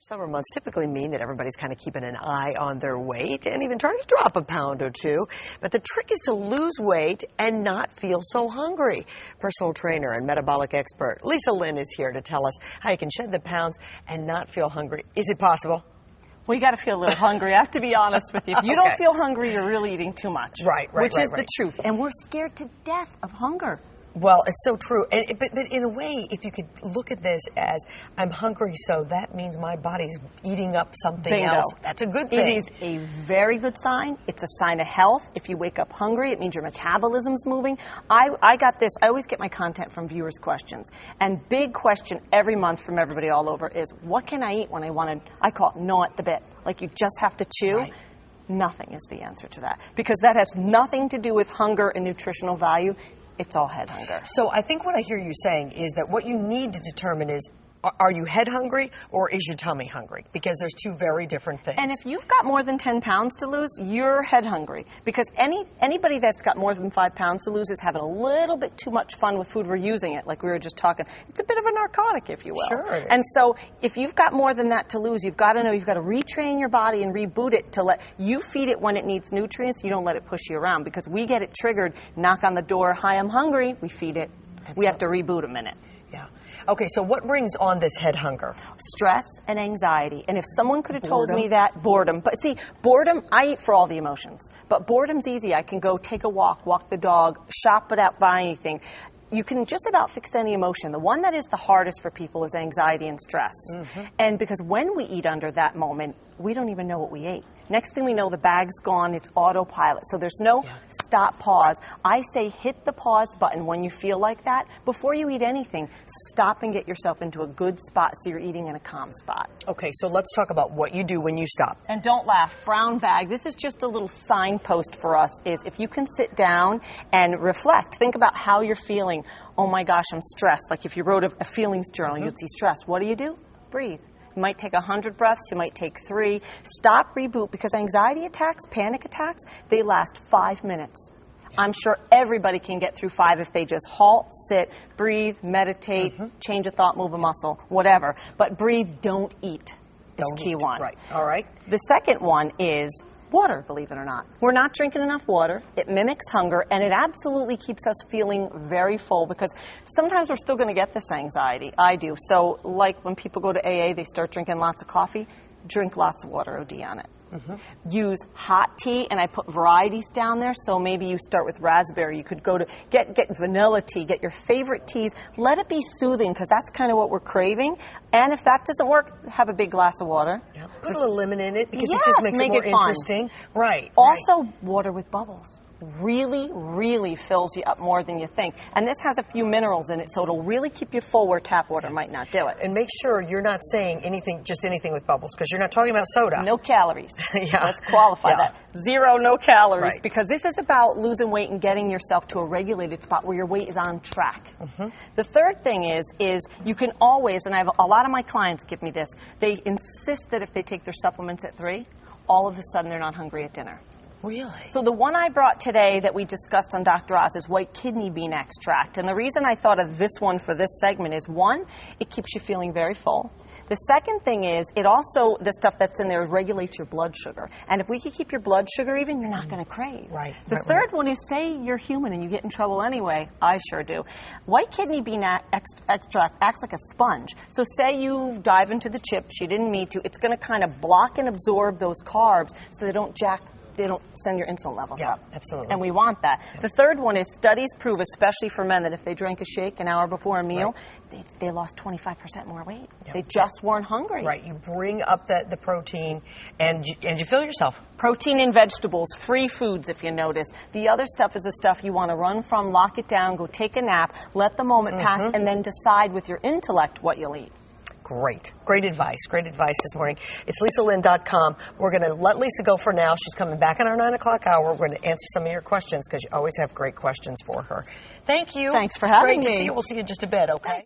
Summer months typically mean that everybody's kind of keeping an eye on their weight and even trying to drop a pound or two. But the trick is to lose weight and not feel so hungry. Personal trainer and metabolic expert Lisa Lynn is here to tell us how you can shed the pounds and not feel hungry. Is it possible? Well, you got to feel a little hungry. I have to be honest with you. If you don't feel hungry, you're really eating too much. Right. Which is the truth. And we're scared to death of hunger. Well, it's so true. But in a way, if you could look at this as, I'm hungry, so that means my body's eating up something else. That's a good thing. It is a very good sign. It's a sign of health. If you wake up hungry, it means your metabolism's moving. I got this. I always get my content from viewers' questions. And big question every month from everybody all over is, what can I eat when I want to, I call it gnaw at the bit. Like you just have to chew. Right. Nothing is the answer to that. Because that has nothing to do with hunger and nutritional value. It's all head hunger. So I think what I hear you saying is that what you need to determine is, are you head hungry or is your tummy hungry? Because there's two very different things. And if you've got more than 10 pounds to lose, you're head hungry. Because anybody that's got more than 5 pounds to lose is having a little bit too much fun with food. We're using it, like we were just talking. It's a bit of a narcotic, if you will. Sure it is. And so if you've got more than that to lose, you've got to know you've got to retrain your body and reboot it to let you feed it when it needs nutrients. You don't let it push you around. Because we get it triggered, knock on the door, hi, I'm hungry, we feed it. Absolutely. We have to reboot a minute. Yeah. Okay, so what brings on this head hunger? Stress and anxiety. And if someone could have told me that, boredom. But see, boredom, I eat for all the emotions. But boredom's easy. I can go take a walk the dog, shop without buying anything. You can just about fix any emotion. The one that is the hardest for people is anxiety and stress. And because when we eat under that moment, we don't even know what we ate. Next thing we know, the bag's gone, it's autopilot. So there's no stop, pause. I say hit the pause button when you feel like that. Before you eat anything, stop and get yourself into a good spot so you're eating in a calm spot. Okay, so let's talk about what you do when you stop. And don't laugh, frown bag. This is just a little signpost for us, is if you can sit down and reflect, think about how you're feeling. Oh my gosh, I'm stressed. Like if you wrote a feelings journal, you'd see stress. What do? Breathe. You might take 100 breaths, you might take 3. Stop, reboot, because anxiety attacks, panic attacks, they last 5 minutes. I'm sure everybody can get through 5 if they just halt, sit, breathe, meditate, change a thought, move a muscle, whatever. But breathe, don't eat is key one. Right, all right. The second one is water, believe it or not. We're not drinking enough water. It mimics hunger, and it absolutely keeps us feeling very full because sometimes we're still going to get this anxiety. I do. So like when people go to AA, they start drinking lots of coffee. Drink lots of water, OD on it. Use hot tea, and I put varieties down there, so maybe you start with raspberry. You could go to get vanilla tea, get your favorite teas. Let it be soothing, because that's kind of what we're craving. And if that doesn't work, have a big glass of water. Yeah. Put a little lemon in it, because it just makes it more interesting. Right. Also, water with bubbles really, really fills you up more than you think. And this has a few minerals in it, so it'll really keep you full where tap water might not do it. And make sure you're not saying anything, just anything with bubbles, because you're not talking about soda. No calories. Let's qualify that. 0, no calories, because this is about losing weight and getting yourself to a regulated spot where your weight is on track. The third thing is you can always, and I have a lot of my clients give me this, they insist that if they take their supplements at 3, all of a sudden they're not hungry at dinner. Really? So the one I brought today that we discussed on Dr. Oz is white kidney bean extract. And the reason I thought of this one for this segment is, one, it keeps you feeling very full. The second thing is, it also, the stuff that's in there regulates your blood sugar. And if we could keep your blood sugar even, you're not going to crave. The third one is, say you're human and you get in trouble anyway. I sure do. White kidney bean extract acts like a sponge. So say you dive into the chips, you didn't mean to, it's going to kind of block and absorb those carbs so they don't send your insulin levels up. Absolutely. And we want that. The third one is, studies prove, especially for men, that if they drank a shake an hour before a meal, they lost 25% more weight. They just weren't hungry. Right. You bring up the protein and you fill yourself. Protein in vegetables, free foods if you notice. The other stuff is the stuff you want to run from, lock it down, go take a nap, let the moment pass, and then decide with your intellect what you'll eat. Great advice this morning. It's LisaLynn.com. We're going to let Lisa go for now. She's coming back in our 9 o'clock hour. We're going to answer some of your questions, because you always have great questions for her. Thank you. Thanks for having me. Great to see you. We'll see you in just a bit, okay?